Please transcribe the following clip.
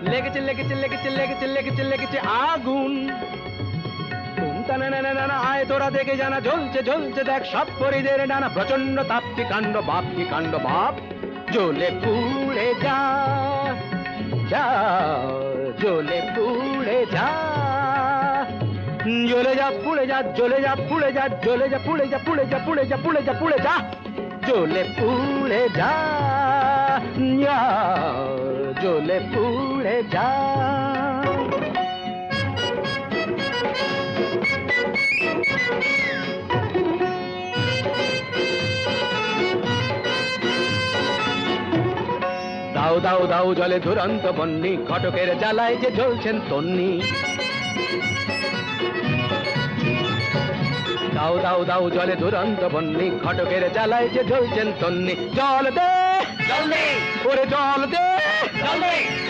লেগেছে লেগেছে লেগেছে লেগেছে লেগেছে লেগেছে আগুন। আয় তোরা দেখে জানা, জ্বলছে জ্বলছে দেখ সব পরিদের ডানা, প্রচন্ড তাপ কি কাণ্ড বাপ, কি কাণ্ড বাপ। জ্বলে পুড়ে যা যা, জ্বলে পুড়ে যা, জ্বলে যা পুড়ে যা, জ্বলে যা পুড়ে যা, জ্বলে যা পুড়ে যা, পুড়ে যা পুড়ে যা, পুড়ে যা পুড়ে যা, জ্বলে পুড়ে যা, জ্বলে পুড়ে যা। দাও দাও দাও জলে দুরন্ত বন্যি, ঘটকের জ্বালায় যে জ্বলছেন তন্নি। দাও দাও দাও জলে দুরন্ত বন্যি, ঘটকের জ্বালায় যে জ্বলছেন তন্নি। জল দে, জল দে, ওরে জল দে, জল দে।